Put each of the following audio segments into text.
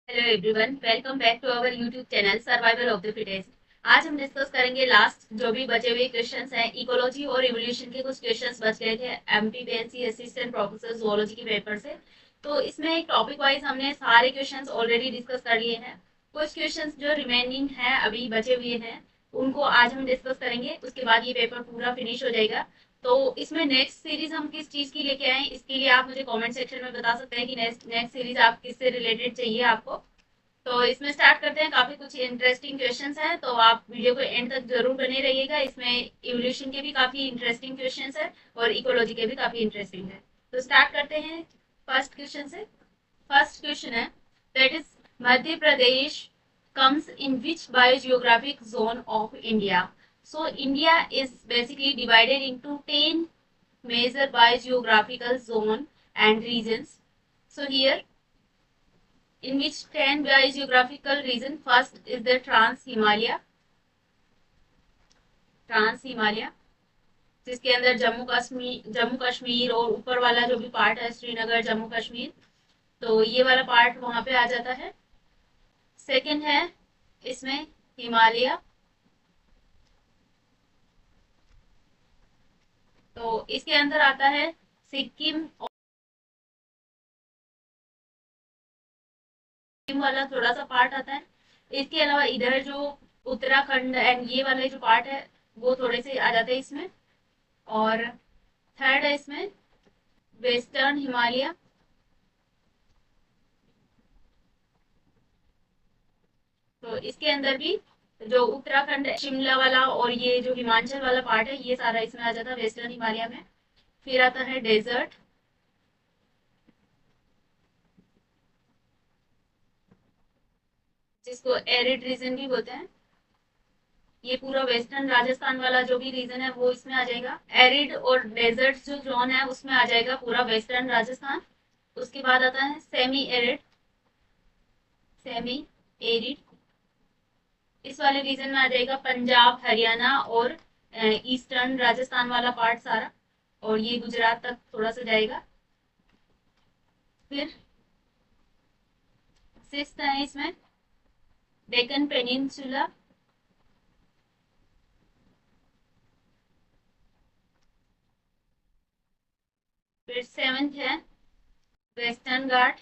Hello everyone, welcome back to our YouTube channel survival of the fittest. आज हम discuss करेंगे last जो भी बचे हुए क्वेश्चंस हैं। इकोलॉजी और इवोल्यूशन के कुछ क्वेश्चंस बच गए थे एमपीबीएससी असिस्टेंट प्रोफेसर जूलॉजी के पेपर से। तो इसमें एक टॉपिक वाइज हमने सारे क्वेश्चंस ऑलरेडी डिस्कस कर लिए हैं। कुछ क्वेश्चंस जो रिमेनिंग हैं अभी बचे हुए हैं उनको आज हम डिस्कस करेंगे, उसके बाद ये पेपर पूरा फिनिश हो जाएगा। तो इसमें नेक्स्ट सीरीज हम किस चीज की लेके आए, इसके लिए आप मुझे कमेंट सेक्शन में बता सकते हैं कि नेक्स्ट नेक्स्ट सीरीज आप किससे रिलेटेड चाहिए आपको। तो इसमें स्टार्ट करते हैं। काफी कुछ इंटरेस्टिंग क्वेश्चंस हैं, तो आप वीडियो को एंड तक जरूर बने रहिएगा। इसमें इवोल्यूशन के भी काफी इंटरेस्टिंग क्वेश्चंस है और इकोलॉजी के भी काफी इंटरेस्टिंग है। तो स्टार्ट करते हैं फर्स्ट क्वेश्चन से। फर्स्ट क्वेश्चन है that is Madhya Pradesh comes in which biogeographic zone of India? So India is basically divided into 10 major biogeographical zone and regions. So here in which 10 biogeographical region, first is the trans Himalaya, जिसके अंदर जम्मू कश्मीर और ऊपर वाला जो भी part है श्रीनगर जम्मू कश्मीर, तो ये वाला पार्ट वहां पे आ जाता है। सेकंड है इसमें हिमालय, तो इसके अंदर आता है सिक्किम और सिक्किम वाला थोड़ा सा पार्ट आता है। इसके अलावा इधर जो उत्तराखंड एंड ये वाले जो पार्ट है वो थोड़े से आ जाते हैं इसमें। और थर्ड है इसमें वेस्टर्न हिमालय, तो इसके अंदर भी जो उत्तराखंड शिमला वाला और ये जो हिमाचल वाला पार्ट है ये सारा इसमें आ जाता है वेस्टर्न हिमालय में। फिर आता है डेजर्ट, जिसको एरिड रीजन भी बोलते हैं। ये पूरा वेस्टर्न राजस्थान वाला जो भी रीजन है वो इसमें आ जाएगा। एरिड और डेजर्ट जो जोन है उसमें आ जाएगा पूरा वेस्टर्न राजस्थान। उसके बाद आता है सेमी एरिड, इस वाले रीजन में आ जाएगा पंजाब हरियाणा और ईस्टर्न राजस्थान वाला पार्ट सारा, और ये गुजरात तक थोड़ा सा जाएगा। फिर सिक्स्थ है इसमें डेक्कन पेनिनसुला, फिर सेवेंथ है वेस्टर्न घाट।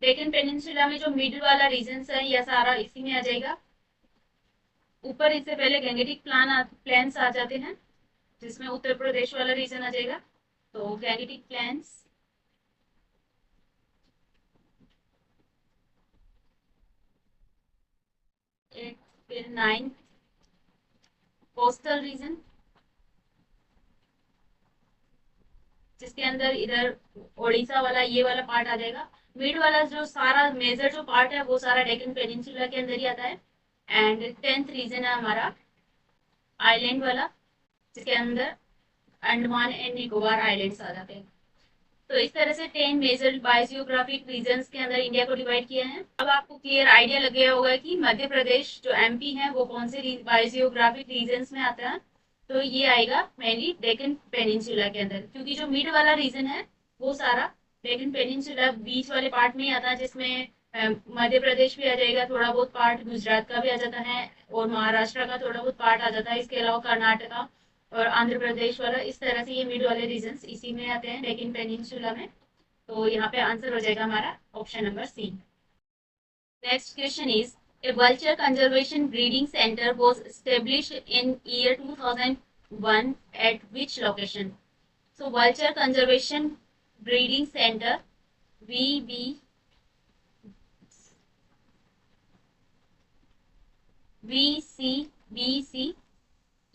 डेक्कन पेनिनसुला में जो मिडिल वाला रीजन है यह सारा इसी में आ जाएगा। ऊपर इससे पहले गैंगेटिक प्लेन्स आ जाते हैं, जिसमें उत्तर प्रदेश वाला रीजन आ जाएगा। तो गैंगेटिक प्लेन्स, फिर नाइन्थ कोस्टल रीजन, जिसके अंदर इधर ओडिशा वाला ये वाला पार्ट आ जाएगा। मिड वाला जो सारा मेजर जो पार्ट है वो सारा डेक्कन पेनिनसुला के अंदर ही आता है। एंड टेंथ रीजन है हमारा आइलैंड वाला, जिसके अंदर अंडमान एंड निकोबार आइलैंड्स आ जाते हैं। तो इस तरह से 10 मेजर बायोजियोग्राफिक रीजन्स के अंदर इंडिया को डिवाइड किया है। अब आपको क्लियर आइडिया लग गया होगा कि मध्य प्रदेश जो एमपी है वो कौन से बायोजियोग्राफिक रीजन्स में आता है। तो ये आएगा मेनली डेक्कन पेनिनसुला के अंदर, क्योंकि जो मिड वाला रीजन है वो सारा डेक्कन पेनिनसुला बीच वाले पार्ट में ही आता है, जिसमें मध्य प्रदेश भी आ जाएगा, थोड़ा बहुत पार्ट गुजरात का भी आ जाता है और महाराष्ट्र का थोड़ा बहुत पार्ट आ जाता है। इसके अलावा कर्नाटका और आंध्र प्रदेश वाला, इस तरह से ये मिड वाले रीजन्स इसी में आते हैं लेकिन पेनिनसुला में। तो यहाँ पे आंसर हो जाएगा हमारा option number C. Next question is a vulture conservation breeding center was established in year 2001 at which location? So vulture conservation breeding center VCBC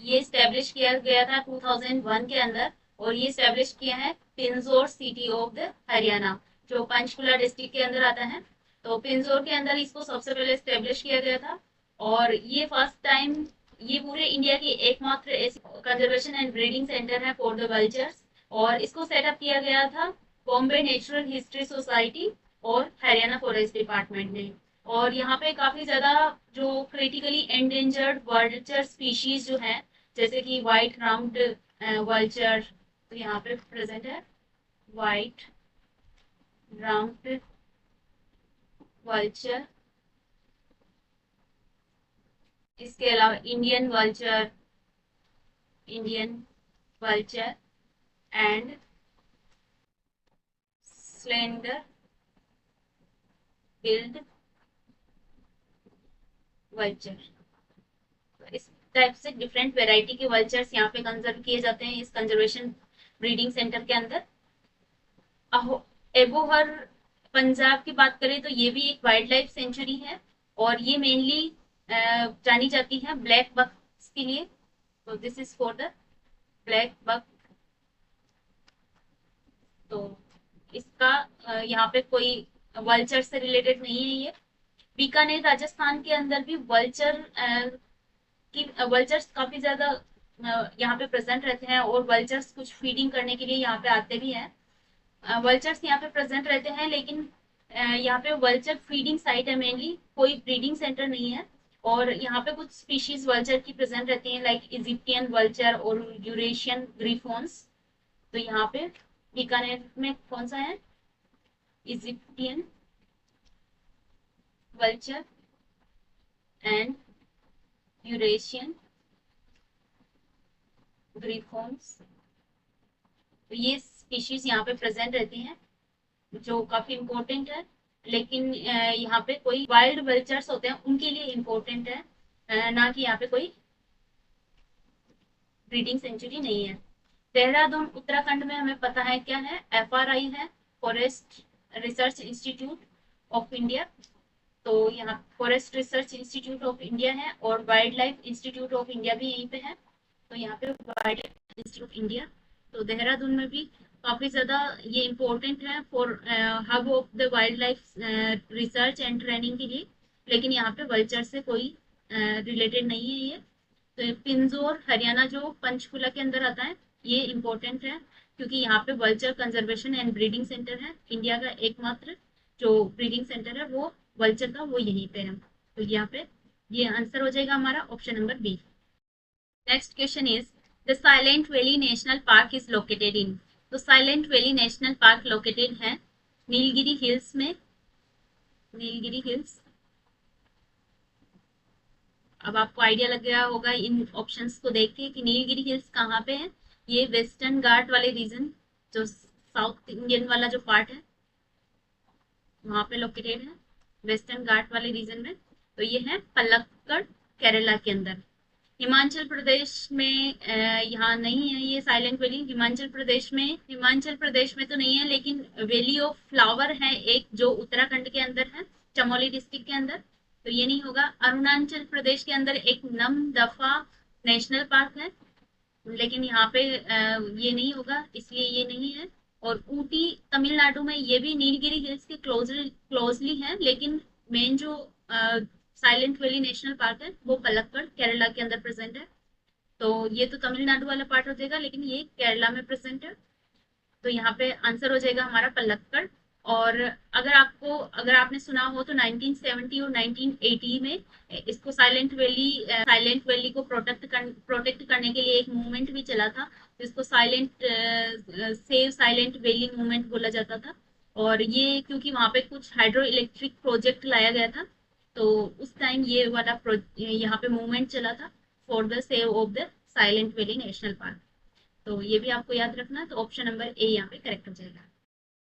ये स्टेब्लिश किया गया था 2001 के अंदर, और ये स्टेब्लिश किया है Pinjore city of the Haryana, जो पंचकुला डिस्ट्रिक्ट के अंदर आता है। तो पिंजौर के अंदर इसको सबसे पहले स्टेब्लिश किया गया था, और ये फर्स्ट टाइम ये पूरे इंडिया की एकमात्र कंजर्वेशन एंड ब्रीडिंग सेंटर है फॉर द वल्चर्स। और इसको सेटअप किया गया था बॉम्बे नेचुरल हिस्ट्री सोसाइटी और हरियाणा फॉरेस्ट डिपार्टमेंट ने। और यहाँ पे काफी ज्यादा जो क्रिटिकली एंडेंजर्ड वर्चर स्पीशीज जो है, जैसे कि व्हाइट राउंड वल्चर, तो यहाँ पे प्रेजेंट है व्हाइट राउंड वल्चर, इसके अलावा Indian vulture and slender billed vulture. इस टाइप से डिफरेंट वेराइटी के वल्चर्स यहाँ पे कंजर्व किए जाते हैं इस कंजर्वेशन ब्रीडिंग सेंटर के अंदर। एबोहर पंजाब की बात करें तो ये भी एक वाइल्ड लाइफ सेंचुरी है, और ये मेनली जानी जाती है ब्लैक बक्स के लिए। तो this is for the black buck. तो इसका यहाँ पे कोई वल्चर से रिलेटेड नहीं है ये। बीकानेर राजस्थान के अंदर भी वल्चर्स काफी ज्यादा यहाँ पे प्रेजेंट रहते हैं, और वल्चर्स कुछ फीडिंग करने के लिए यहाँ पे आते भी हैं। वल्चर्स यहाँ पे प्रेजेंट रहते हैं, लेकिन यहाँ पे वल्चर फीडिंग साइट है मेनली, कोई ब्रीडिंग सेंटर नहीं है। और यहाँ पे कुछ स्पीशीज वल्चर की प्रेजेंट रहती हैं, लाइक इजिप्टियन वल्चर और यूरेशियन ग्रीफोन्स। तो यहाँ पे बीकानेर में कौन सा है, इजिप्टियन वल्चर एंड यूरेशियन ग्रीफोन्स। तो ये स्पीशीज यहाँ पे प्रेजेंट रहती हैं, जो काफी इम्पोर्टेंट है। लेकिन यहाँ पे कोई वाइल्ड वल्चर्स होते हैं उनके लिए इम्पोर्टेंट है, ना कि यहाँ पे कोई ब्रीडिंग सेंचुरी नहीं है। देहरादून उत्तराखंड में हमें पता है क्या है, FRI है, forest research institute of India. तो यहाँ forest research institute of India है, और wild life institute of India भी यहीं पे है। तो यहाँ पे wild life institute of India, तो देहरादून में भी काफी ज्यादा ये इम्पोर्टेंट है for hub of the wild life research and training के लिए। लेकिन यहाँ पे वल्चर से कोई रिलेटेड नहीं है ये। तो पिंजौर हरियाणा जो पंचकुला के अंदर आता है, ये इम्पोर्टेंट है, क्योंकि यहाँ पे vulture conservation and breeding centre है। इंडिया का एकमात्र जो ब्रीडिंग सेंटर है वो वल्चर का, वो यहीं पे है। तो यहाँ पे ये आंसर हो जाएगा हमारा option number B. Next question is the silent valley national park is located in. तो silent valley national park located है नीलगिरी हिल्स में। नीलगिरी हिल्स, अब आपको आइडिया लग गया होगा इन ऑप्शंस को देख के कि नीलगिरी हिल्स कहाँ पे है। ये वेस्टर्न घाट वाले रीजन, जो साउथ इंडियन वाला जो पार्ट है वहां पे लोकेटेड है, वेस्टर्न घाट वाले रीजन में। तो ये है पलक्कड़, केरला के अंदर। हिमाचल प्रदेश में यहाँ नहीं है ये साइलेंट वैली। हिमाचल प्रदेश में तो नहीं है, लेकिन वैली ऑफ फ्लावर है एक, जो उत्तराखंड के अंदर है, चमोली डिस्ट्रिक्ट के अंदर। तो ये नहीं होगा। अरुणाचल प्रदेश के अंदर एक नमदफा नेशनल पार्क है, लेकिन यहाँ पे ये नहीं होगा, इसलिए ये नहीं है। और ऊटी तमिलनाडु में, ये भी नीलगिरी हिल्स के क्लोजली है, लेकिन मेन जो साइलेंट वैली नेशनल पार्क है वो पलक्कड़ केरला के अंदर प्रेजेंट है। तो ये तो तमिलनाडु वाला पार्ट हो जाएगा, लेकिन ये केरला में प्रेजेंट है। तो यहाँ पे आंसर हो जाएगा हमारा पलक्कड़। और अगर आपने सुना हो तो 1970 और 1980 में इसको साइलेंट वैली को प्रोटेक्ट करने के लिए एक मूवमेंट भी चला था, जिसको सेव साइलेंट वैली मूवमेंट बोला जाता था। और ये क्योंकि वहां पे कुछ हाइड्रो इलेक्ट्रिक प्रोजेक्ट लाया गया था, तो उस टाइम ये वाला यहाँ पे मूवमेंट चला था for the save of the silent valley national park. तो ये भी आपको याद रखना है। तो ऑप्शन नंबर ए यहाँ पे करेक्ट हो जाएगा।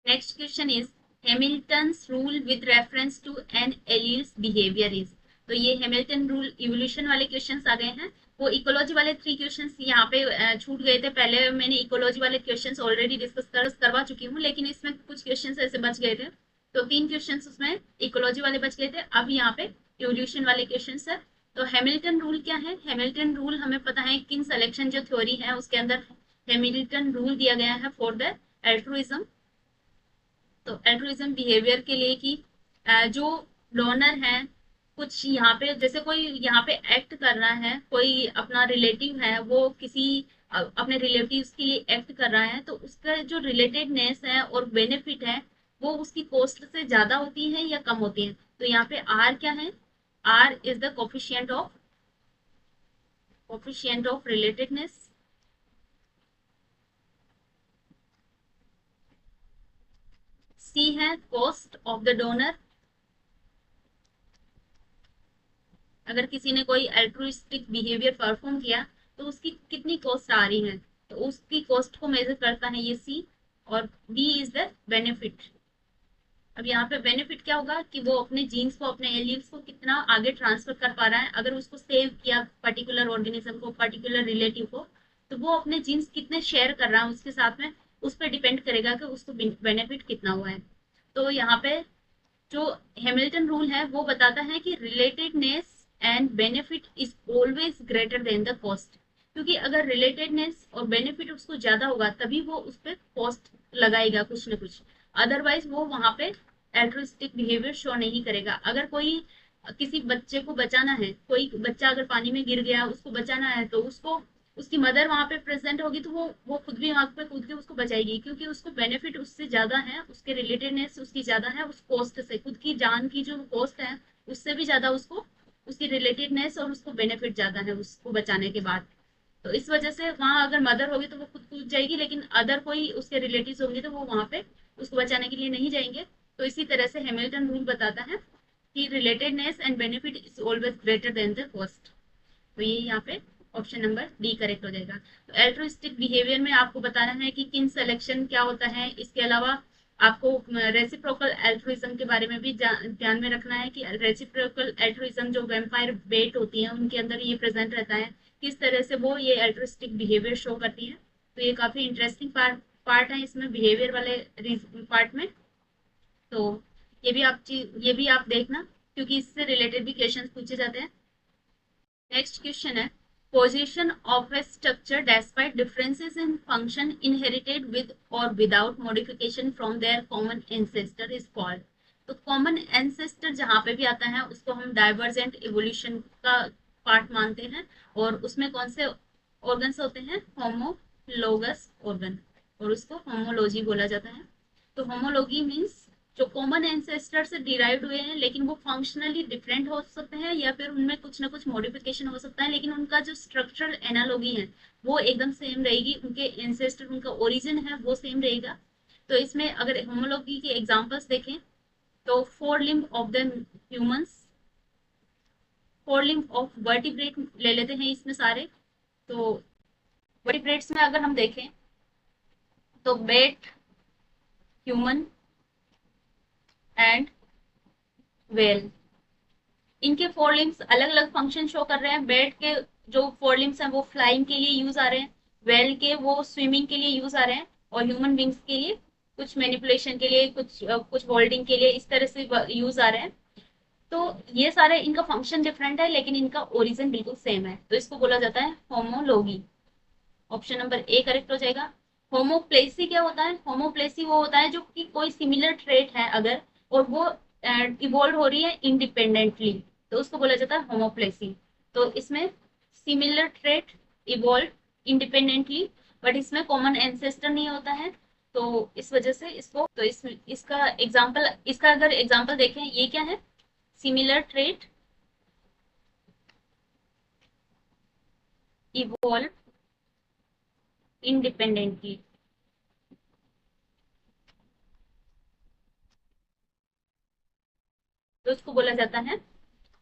Next question is Hamilton's rule with reference to an alleles behaviour is. तो ये हैमिल्टन रूल इवोल्यूशन वाले क्वेश्चंस आ गए हैं। वो इकोलॉजी वाले 3 क्वेश्चंस यहाँ पे छूट गए थे। पहले मैंने इकोलॉजी वाले क्वेश्चंस ऑलरेडी डिस्कस करवा चुकी हूँ, लेकिन इसमें कुछ क्वेश्चंस ऐसे बच गए थे। तो 3 क्वेश्चंस उसमें इकोलॉजी वाले बच गए थे, अब यहाँ पे इवोल्यूशन वाले क्वेश्चंस है। तो हैमिल्टन रूल क्या है? हैमिल्टन रूल हमें पता है, किन सिलेक्शन जो थ्योरी है उसके अंदर हैमिल्टन रूल दिया गया है फॉर द एल्ट्रुइज्म। तो एल्ट्रुइज्म बिहेवियर के लिए कि जो डोनर है, कुछ यहाँ पे जैसे कोई यहाँ पे एक्ट कर रहा है, कोई अपना रिलेटिव है, वो किसी अपने रिलेटिव्स के लिए एक्ट कर रहा है, तो उसका जो रिलेटेडनेस है और बेनिफिट है वो उसकी कॉस्ट से ज्यादा होती है या कम होती है। तो यहाँ पे आर क्या है? R is the coefficient of relatedness. C है कॉस्ट ऑफ द डोनर, अगर किसी ने कोई अल्ट्रुइस्टिक बिहेवियर परफॉर्म किया तो उसकी कितनी कॉस्ट आ रही है, तो उसकी कॉस्ट को मेजर करता है ये सी। और बी इज द बेनिफिट। अब यहाँ पे बेनिफिट क्या होगा कि वो अपने जीन्स को, अपने एलियंस को कितना आगे ट्रांसफर कर पा रहा है। अगर उसको सेव किया पर्टिकुलर ऑर्गेनिज्म को, पर्टिकुलर रिलेटिव को, तो वो अपने जीन्स कितने शेयर कर रहा है उसके साथ में, उस पर डिपेंड करेगा कि उसको बेनिफिट कितना हुआ है। तो यहाँ पे जो हैमिल्टन रूल है वो बताता है कि relatedness and benefit is always greater than the cost. क्योंकि अगर रिलेटेडनेस और बेनिफिट उसको ज्यादा होगा तभी वो उस पर कॉस्ट लगाएगा कुछ ना कुछ, अदरवाइज वो वहां पे एल्ट्रुइस्टिक बिहेवियर शो नहीं करेगा। अगर कोई किसी बच्चे को बचाना है, कोई बच्चा अगर पानी में गिर गया उसको बचाना है, तो उसको उसकी मदर वहां पे प्रेजेंट होगी तो वो खुद भी वहां पे कूद के उसको बचाएगी, क्योंकि उसको बेनिफिट उससे ज्यादा है, उसके रिलेटेडनेस उसकी ज्यादा है उस कॉस्ट से, खुद की जान की जो कॉस्ट है उससे भी ज्यादा उसको उसकी रिलेटेडनेस और उसको बेनिफिट ज्यादा है उसको बचाने के बाद। तो इस वजह से वहां अगर मदर होगी तो वो खुद कूद जाएगी, लेकिन अदर कोई उसके रिलेटिव्स होंगे तो वो वहां पे उसको बचाने के लिए नहीं जाएंगे। तो इसी तरह से हैमिल्टन रूल बताता है कि relatedness and benefit is always greater than the cost. तो ये यहाँ पे ऑप्शन नंबर डी करेक्ट हो जाएगा। तो एल्ट्रुइस्टिक बिहेवियर में आपको बताना है कि किन सिलेक्शन क्या होता है। इसके अलावा आपको रेसिप्रोकल एल्ट्रुइज्म के बारे में भी ध्यान में रखना है कि रेसिप्रोकल एल्ट्रुइज्म जो वेम्पायर बेट होती है उनके अंदर ये प्रेजेंट रहता है, किस तरह से वो ये एल्ट्रुइस्टिक बिहेवियर शो करती है। तो ये काफी इंटरेस्टिंग पार्ट है इसमें, बिहेवियर वाले पार्ट में। तो ये भी आप देखना, क्योंकि इससे रिलेटेड भी क्वेश्चन पूछे जाते हैं। नेक्स्ट क्वेश्चन है position of a structure despite differences in function inherited with और without modification from their common ancestor is called. तो कॉमन एंसेस्टर जहां पे भी आता है उसको हम डाइवर्जेंट इवोल्यूशन का पार्ट मानते हैं, और उसमें कौन से ऑर्गन्स होते हैं, होमोलोगस ऑर्गन, और उसको होमोलॉजी बोला जाता है। तो होमोलॉजी मीन्स जो कॉमन एंसेस्टर से डिराइव्ड हुए हैं लेकिन वो फंक्शनली डिफरेंट हो सकते हैं, या फिर उनमें कुछ ना कुछ मॉडिफिकेशन हो सकता है, लेकिन उनका जो स्ट्रक्चरल एनालॉगी है वो एकदम सेम रहेगी, उनके एंसेस्टर, उनका ओरिजिन है वो सेम रहेगा। तो इसमें अगर होमोलॉजी के एग्जांपल्स देखें तो four limb of the humans, four limb of vertebrate ले लेते हैं इसमें सारे। तो वर्टिब्रेट्स में अगर हम देखें तो बेट, ह्यूमन एंड वेल, इनके फोर लिम्स अलग अलग फंक्शन शो कर रहे हैं। बेट के जो फोर लिम्स हैं वो फ्लाइंग के लिए यूज आ रहे हैं, वेल के वो स्विमिंग के लिए यूज आ रहे हैं, और ह्यूमन बींग्स के लिए कुछ मैनिपुलेशन के लिए, कुछ होल्डिंग के लिए, इस तरह से यूज आ रहे हैं। तो ये सारे इनका फंक्शन डिफरेंट है लेकिन इनका ओरिजिन बिल्कुल सेम है, तो इसको बोला जाता है homology. Option number A correct हो जाएगा। होमोप्लेसी क्या होता है, होमोप्लेसी वो होता है जो कि कोई सिमिलर ट्रेट है अगर, और वो इवॉल्व हो रही है इंडिपेंडेंटली, तो उसको बोला जाता है होमोप्लेसी। तो इसमें similar trait evolve independently, but इसमें कॉमन एंसेस्टर नहीं होता है, तो इस वजह से इसको, तो इसका अगर एग्जाम्पल देखें, ये क्या है, सिमिलर ट्रेट इवॉल्व इंडिपेंडेंटली, तो इसको बोला जाता है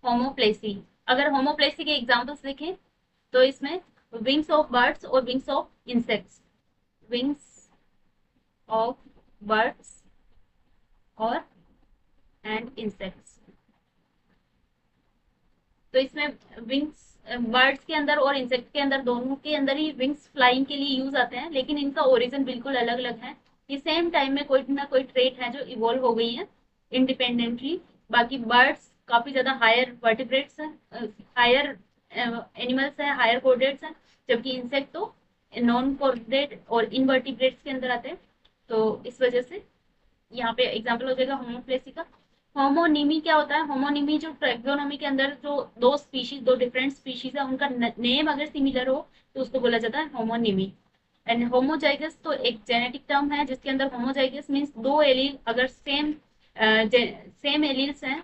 होमोप्लेसी। अगर होमोप्लेसी के एग्जांपल्स देखें तो इसमें विंग्स ऑफ बर्ड्स और wings of insects, wings of birds और एंड इंसेक्ट्स। तो इसमें विंग्स बर्ड्स के अंदर और इंसेक्ट के अंदर, दोनों के अंदर ही विंग्स फ्लाइंग के लिए यूज आते हैं, लेकिन इनका ओरिजिन बिल्कुल अलग अलग है। ये सेम टाइम में कोई ना कोई ट्रेट है जो इवॉल्व हो गई है इंडिपेंडेंटली। बाकी बर्ड्स काफी ज्यादा हायर वर्टिब्रेट्स हैं, हायर एनिमल्स हैं, हायर कोर्डेट्स हैं, जबकि इंसेक्ट तो नॉन कोर्डेट और इनवर्टिब्रेट्स के अंदर आते हैं। तो इस वजह से यहाँ पे एग्जाम्पल हो जाएगा होमोप्लेसी का। होमोनिमी क्या होता है, होमोनिमी जो टैक्सोनॉमी के अंदर जो दो स्पीशीज, दो डिफरेंट स्पीशीज है, उनका नेम अगर सिमिलर हो तो उसको बोला जाता है होमोनिमी। एंड होमोजाइगस तो एक जेनेटिक टर्म है जिसके अंदर होमोजाइगस मीन्स दो एलील अगर सेम एलील्स हैं,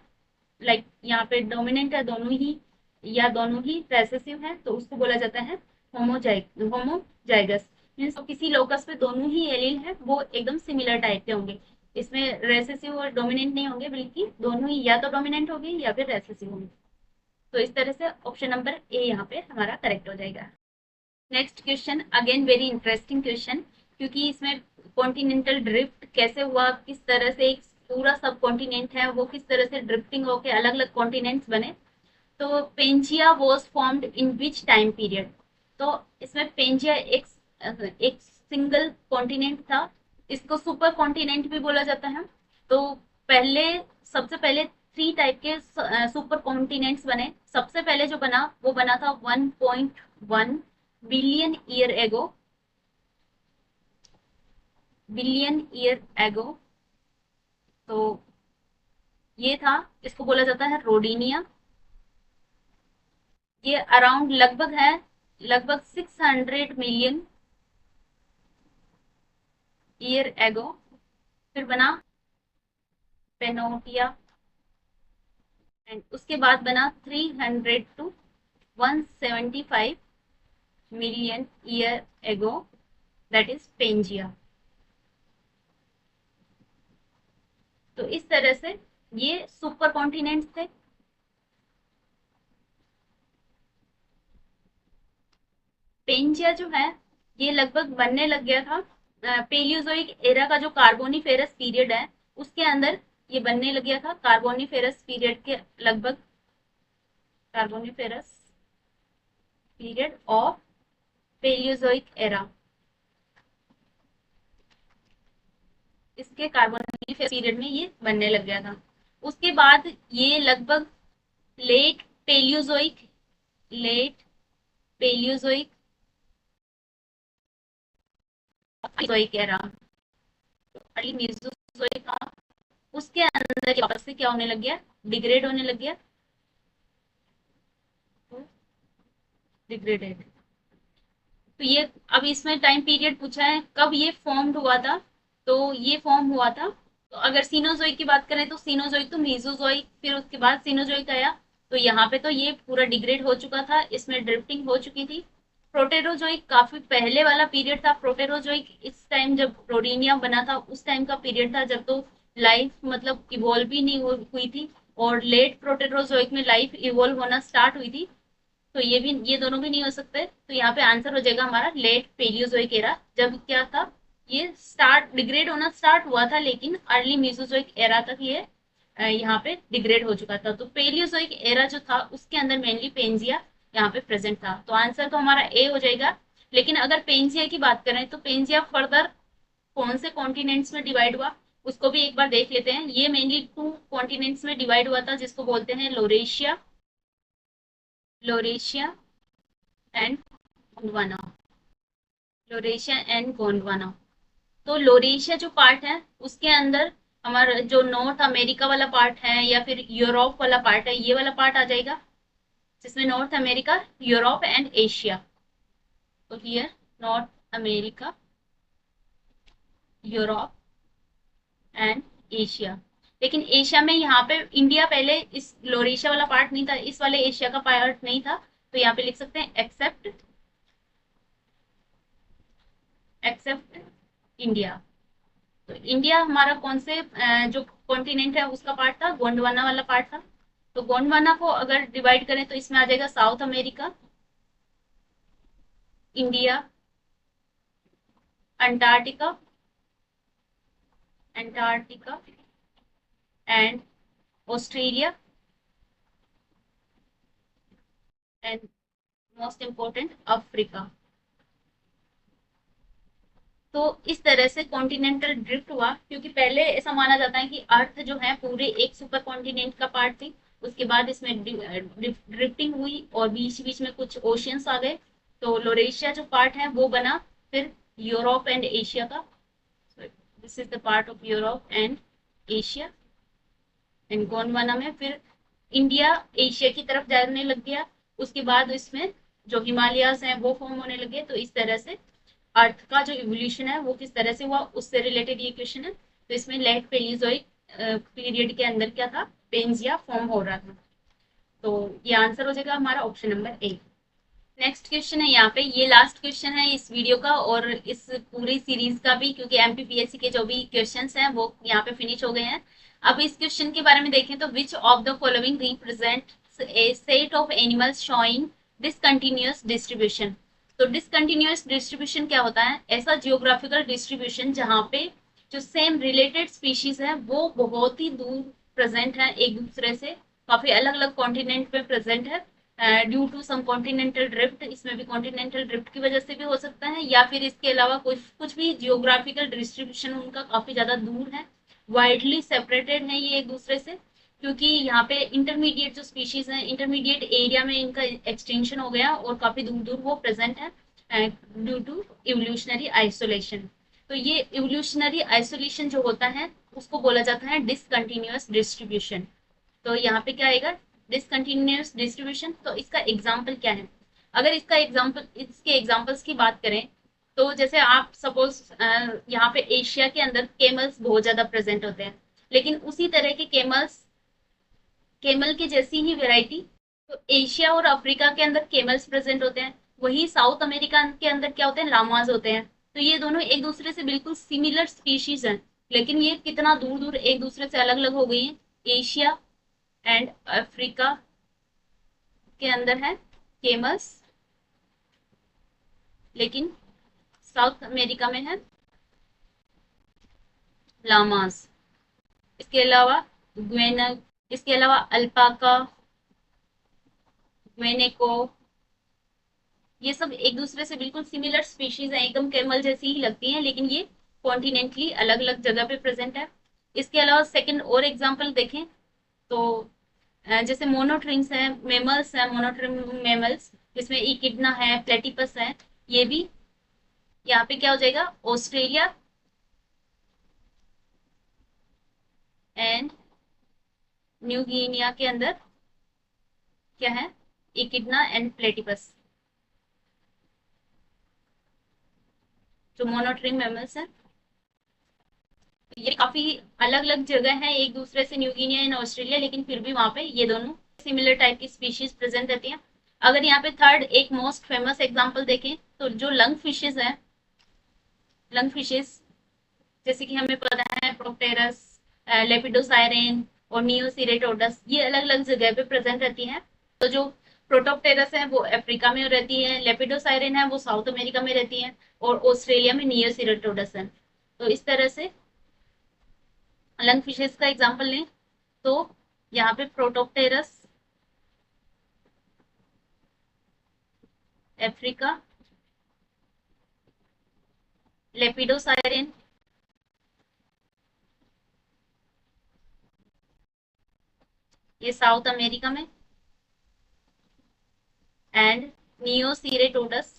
लाइक यहाँ पे डोमिनेंट है दोनों ही, या दोनों ही रेसेसिव है, तो उसको बोला जाता है होमोजाइगस। मीन्स किसी लोकस पे दोनों ही एलील है वो एकदम सिमिलर टाइप के होंगे। इसमें रेसेसिव और डोमिनेंट नहीं होंगे, बल्कि दोनों ही या तो डोमिनेंट होंगे या फिर रेसेसिव होंगे। तो इस तरह से ऑप्शन नंबर ए यहाँ पे हमारा करेक्ट हो जाएगा। Next question, again very interesting question, क्योंकि इसमें कॉन्टिनेंटल ड्रिफ्ट कैसे हुआ, किस तरह से एक पूरा सब कॉन्टिनेंट है वो किस तरह से ड्रिफ्टिंग होकर अलग अलग कॉन्टिनेंट्स बने। तो Pangaea was formed in which time period. तो इसमें पेंजिया एक सिंगल कॉन्टिनेंट था, इसको सुपर कॉन्टिनेंट भी बोला जाता है। तो पहले सबसे पहले 3 टाइप के सुपर कॉन्टिनेंट्स बने। सबसे पहले जो बना वो बना था 1.1 billion year ago, billion year ago. तो ये था, इसको बोला जाता है रोडिनिया। ये अराउंड लगभग है, लगभग 600 मिलियन ईयर एगो। फिर बना पेनोटिया, एंड उसके बाद बना 300 to 175 million year ago, that is Pangaea. तो इस तरह से ये सुपर कॉन्टिनेंट्स थे। पेंजिया जो है ये लगभग बनने लग गया था पेलियोजोइक एरा का जो कार्बोनिफेरस पीरियड है उसके अंदर ये बनने लग गया था, कार्बोनिफेरस पीरियड के लगभग, Carboniferous period of Palaeozoic era, इसके कार्बोनिफेरस पीरियड में ये बनने लग गया था। उसके बाद ये लगभग late Palaeozoic, late Palaeozoic era, early Mesozoic का, उसके अंदर वापस से क्या होने लग गया, डिग्रेड होने लग गया, डिग्रेडेड। तो ये अब इसमें टाइम पीरियड पूछा है कब ये फॉर्म्ड हुआ था। तो ये फॉर्म हुआ था, तो अगर सीनोजोइक की बात करें तो सीनोजोइक तो मीजोजोइक, फिर उसके बाद सीनोजोइक आया। तो यहाँ पे तो ये पूरा डिग्रेड हो चुका था, इसमें ड्रिफ्टिंग हो चुकी थी। प्रोटेरोजोइक काफी पहले वाला पीरियड था। प्रोटेरोजोइक इस टाइम जब रोडिनिया बना था उस टाइम का पीरियड था, जब तो लाइफ मतलब इवॉल्व भी नहीं हुई थी। और लेट प्रोटेरोजोइक में लाइफ इवॉल्व होना स्टार्ट हुई थी। तो ये भी, ये दोनों भी नहीं हो सकते। तो यहाँ पे आंसर हो जाएगा हमारा लेट पेलियोजोइक एरा। जब क्या था, ये स्टार्ट डिग्रेड होना स्टार्ट हुआ था, लेकिन अर्ली मेसोजोइक एरा तक ये यहाँ पे डिग्रेड हो चुका था। तो पेलियोजोइक एरा जो था उसके अंदर मेनली पेंजिया यहाँ पे प्रेजेंट था। तो आंसर तो हमारा ए हो जाएगा। लेकिन अगर पेंजिया की बात करें तो पेंजिया फर्दर कौन से कॉन्टिनेंट्स में डिवाइड हुआ उसको भी एक बार देख लेते हैं। ये मेनली 2 कॉन्टिनेंट्स में डिवाइड हुआ था, जिसको बोलते हैं Laurasia, Laurasia and Gondwana, Laurasia and Gondwana. तो लोरेशिया जो पार्ट है उसके अंदर हमारा जो नॉर्थ अमेरिका वाला पार्ट है या फिर यूरोप वाला पार्ट है, ये वाला पार्ट आ जाएगा, जिसमें north America, Europe and Asia. तो here north America, Europe and Asia. लेकिन एशिया में यहाँ पे इंडिया पहले इस लोरेशिया वाला पार्ट नहीं था, इस वाले एशिया का पार्ट नहीं था। तो यहाँ पे लिख सकते हैं एक्सेप्ट, एक्सेप्ट इंडिया। तो इंडिया हमारा कौन से जो कॉन्टिनेंट है उसका पार्ट था, गोंडवाना वाला पार्ट था। तो गोंडवाना को अगर डिवाइड करें तो इसमें आ जाएगा south America, India, Antarctica, Antarctica and Australia and most important Africa. तो इस तरह से कॉन्टिनेंटल ड्रिफ्ट हुआ, क्योंकि पहले ऐसा माना जाता है कि अर्थ जो है पूरे एक सुपर कॉन्टिनेंट का पार्ट थी। उसके बाद इसमें ड्रिफ्टिंग हुई और बीच बीच में कुछ ओशियंस आ गए। तो लोरेशिया जो पार्ट है वो बना फिर यूरोप एंड एशिया का। This is the part of Europe and Asia. And Gondwana में फिर इंडिया एशिया की तरफ जाने लग गया। उसके बाद इसमें जो हिमालयास हैं वो फॉर्म होने लगे। तो इस तरह से अर्थ का जो इवोल्यूशन है वो किस तरह से हुआ उससे रिलेटेड ये क्वेश्चन है। तो इसमें लेट पेलियोजोइक पीरियड के अंदर क्या था, पेंजिया फॉर्म हो रहा था। तो ये आंसर हो जाएगा हमारा option number A. Next question है यहाँ पे, ये लास्ट क्वेश्चन है इस वीडियो का और इस पूरी सीरीज का भी, क्योंकि एमपीपीएससी के जो भी क्वेश्चंस हैं वो यहाँ पे फिनिश हो गए हैं। अब इस क्वेश्चन के बारे में देखें तो which of the following represent a set of animals showing discontinuous distribution. तो डिसकंटिन्यूअस डिस्ट्रीब्यूशन क्या होता है? ऐसा जियोग्राफिकल डिस्ट्रीब्यूशन जहाँ पे जो सेम रिलेटेड स्पीशीज है वो बहुत ही दूर प्रेजेंट है एक दूसरे से, काफी अलग अलग कॉन्टिनेंट में प्रेजेंट है due to some continental drift. इसमें भी कॉन्टिनेंटल ड्रिफ्ट की वजह से भी हो सकता है, या फिर इसके अलावा कुछ कुछ भी जियोग्राफिकल डिस्ट्रीब्यूशन उनका काफी ज्यादा दूर है, वाइडली सेपरेटेड है ये एक दूसरे से, क्योंकि यहाँ पे इंटरमीडिएट जो स्पीशीज है, इंटरमीडिएट एरिया में इनका एक्सटेंशन हो गया और काफी दूर दूर वो प्रेजेंट है ड्यू टू इवोल्यूशनरी आइसोलेशन। तो ये इवोल्यूशनरी आइसोलेशन जो होता है उसको बोला जाता है डिसकंटिन्यूअस डिस्ट्रीब्यूशन। तो यहाँ पे क्या आएगा? Discontinuous distribution. तो इसका एग्जाम्पल क्या है? अगर इसका एग्जाम्पल, इसके एग्जाम्पल्स की बात करें तो जैसे आप सपोज यहाँ पे एशिया के अंदर केमल्स बहुत ज्यादा प्रेजेंट होते हैं, लेकिन उसी तरह के केमल्स, केमल की जैसी ही वेराइटी तो एशिया और अफ्रीका के अंदर केमल्स प्रेजेंट होते हैं, वही साउथ अमेरिका के अंदर क्या होते हैं? लामाज होते हैं। तो ये दोनों एक दूसरे से बिल्कुल सिमिलर स्पीशीज हैं, लेकिन ये कितना दूर दूर एक दूसरे से अलग अलग हो गई है। एशिया एंड अफ्रीका के अंदर है केमल्स, लेकिन साउथ अमेरिका में है लामास। इसके अलावा ग्वेना, इसके अलावा अल्पाका, ग्वेनेको, ये सब एक दूसरे से बिल्कुल सिमिलर स्पीशीज हैं, एकदम कैमल जैसी ही लगती हैं, लेकिन ये कॉन्टिनेंटली अलग अलग जगह पे प्रेजेंट है। इसके अलावा सेकंड और एग्जांपल देखें तो जैसे मोनोट्रिम्स है, मेमल्स है, मोनोट्रिम मेमल्स, जिसमें इकिडना है, प्लेटिपस है, ये भी यहाँ पे क्या हो जाएगा? ऑस्ट्रेलिया एंड न्यू गिनिया के अंदर क्या है? इकिडना एंड प्लेटिपस, जो मोनोट्रिम मेमल्स है। ये काफी अलग अलग जगह है एक दूसरे से, न्यू गिनिया एंड ऑस्ट्रेलिया, लेकिन फिर भी वहां पे ये दोनों सिमिलर टाइप की स्पीशीज प्रेजेंट रहती हैं। अगर यहाँ पे थर्ड एक मोस्ट फेमस एग्जांपल देखें तो जो लंग फिशेज है, लंग फिशेज जैसे कि हमें पता है प्रोक्टेरस, लेपिडोसाइरेन और नियोसिरेटोडस, ये अलग अलग जगह पे प्रेजेंट रहती हैं। तो जो प्रोटोप्टेरस है वो अफ्रीका में रहती है, लेपिडोसाइरेन है वो साउथ अमेरिका में रहती है, और ऑस्ट्रेलिया में नियोसिरेटोडस है। तो इस तरह से लंग फिशेस का एग्जांपल लें तो यहाँ पे प्रोटोप्टेरस अफ्रीका, लेपिडोसाइरेन ये साउथ अमेरिका में, एंड नियोसिरेटोडस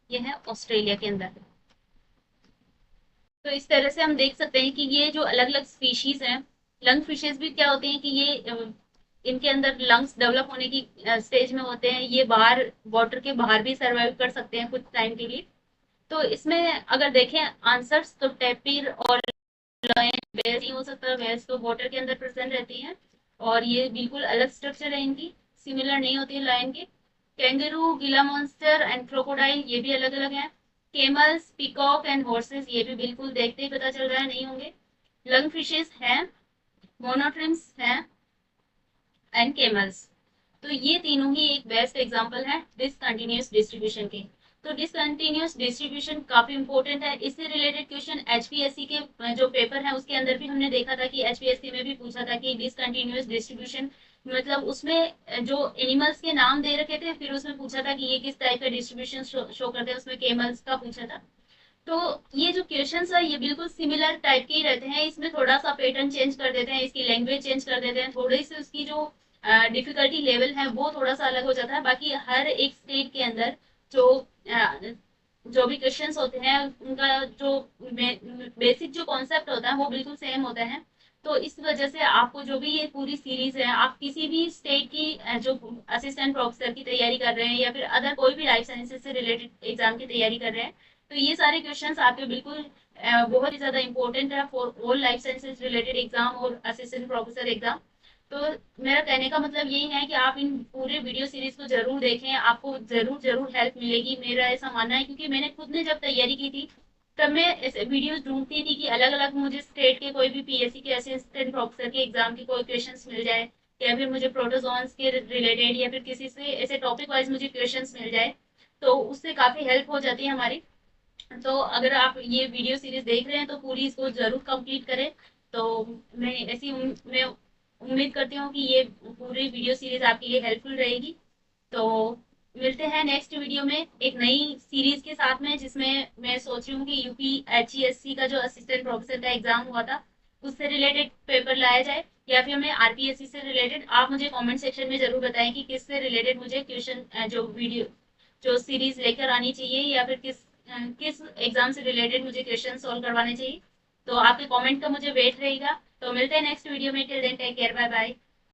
ये है ऑस्ट्रेलिया के अंदर। तो इस तरह से हम देख सकते हैं कि ये जो अलग अलग स्पीशीज हैं, लंग फिशेज भी क्या होते हैं कि ये इनके अंदर लंग्स डेवलप होने की स्टेज में होते हैं, ये बाहर वाटर के बाहर भी सर्वाइव कर सकते हैं कुछ टाइम के लिए। तो इसमें अगर देखें आंसर्स तो टैपिर और लॉयन, बेल्स ही हो सकता है, बेल्स तो वाटर के अंदर प्रेजेंट रहती हैं और ये बिल्कुल अलग स्ट्रक्चर है इनकी, सिमिलर नहीं होती है लायन के। कैंगरू, गीला मॉन्स्टर एंड क्रोकोडाइल ये भी अलग अलग हैं। केमल्स, पीकॉक एंड हॉर्सेस ये भी बिल्कुल देखते ही पता चल रहा है नहीं होंगे। लंग फिशेस हैं, मोनोट्रिम्स हैं एंड केमल्स। तो ये तीनों ही एक बेस्ट एग्जांपल है डिसकंटिन्यूअस डिस्ट्रीब्यूशन के। तो डिसकंटिन्यूअस डिस्ट्रीब्यूशन काफी इंपॉर्टेंट है। इससे रिलेटेड क्वेश्चन एचपीएससी के जो पेपर है उसके अंदर भी हमने देखा था कि एचपीएससी में भी पूछा था कि डिसकंटिन्यूअस डिस्ट्रीब्यूशन मतलब उसमें जो एनिमल्स के नाम दे रखे थे, फिर उसमें पूछा था कि ये किस टाइप का डिस्ट्रीब्यूशन शो करते हैं, उसमें केमल्स का पूछा था। तो ये जो क्वेश्चंस है ये बिल्कुल सिमिलर टाइप के ही रहते हैं, इसमें थोड़ा सा पैटर्न चेंज कर देते हैं, इसकी लैंग्वेज चेंज कर देते हैं, थोड़ी सी उसकी जो डिफिकल्टी लेवल है वो थोड़ा सा अलग हो जाता है। बाकी हर एक स्टेट के अंदर जो जो भी क्वेश्चंस होते हैं उनका जो बेसिक जो कॉन्सेप्ट होता है वो बिल्कुल सेम होता है। तो इस वजह से आपको जो भी ये पूरी सीरीज है, आप किसी भी स्टेट की जो असिस्टेंट प्रोफेसर की तैयारी कर रहे हैं या फिर अदर कोई भी लाइफ साइंसेज से रिलेटेड एग्जाम की तैयारी कर रहे हैं, तो ये सारे क्वेश्चंस आपके बिल्कुल बहुत ही ज्यादा इंपॉर्टेंट है for all life sciences related exam और असिस्टेंट प्रोफेसर एग्जाम। तो मेरा कहने का मतलब यही है कि आप इन पूरे वीडियो सीरीज को जरूर देखें, आपको जरूर जरूर हेल्प मिलेगी, मेरा ऐसा मानना है। क्योंकि मैंने खुद ने जब तैयारी की थी तब मैं ऐसे वीडियोस ढूंढती थी कि अलग अलग मुझे स्टेट के कोई भी पीएससी के असिस्टेंट प्रोफेसर के एग्जाम के कोई क्वेश्चंस मिल जाए, या फिर मुझे प्रोटोजोन्स के रिलेटेड या फिर किसी से ऐसे टॉपिक वाइज मुझे क्वेश्चंस मिल जाए, तो उससे काफी हेल्प हो जाती है हमारी। तो अगर आप ये वीडियो सीरीज देख रहे हैं तो पूरी इसको जरूर कंप्लीट करें। तो मैं मैं उम्मीद करती हूँ कि ये पूरी वीडियो सीरीज आपके लिए हेल्पफुल रहेगी। तो मिलते हैं नेक्स्ट वीडियो में एक नई सीरीज के साथ में, जिसमें मैं सोच रही हूँ कि यूपीएचईएससी का जो असिस्टेंट प्रोफेसर का एग्जाम हुआ था उससे रिलेटेड पेपर लाया जाए, या फिर मैं आरपीएससी से रिलेटेड। आप मुझे कमेंट सेक्शन में जरूर बताएं कि किससे रिलेटेड मुझे क्वेश्चन जो वीडियो जो सीरीज लेकर आनी चाहिए, या फिर किस एग्जाम से रिलेटेड मुझे क्वेश्चन सॉल्व करवाने चाहिए। तो आपके कमेंट का मुझे वेट रहेगा। तो मिलते हैं नेक्स्ट वीडियो में। Till then take care, bye bye.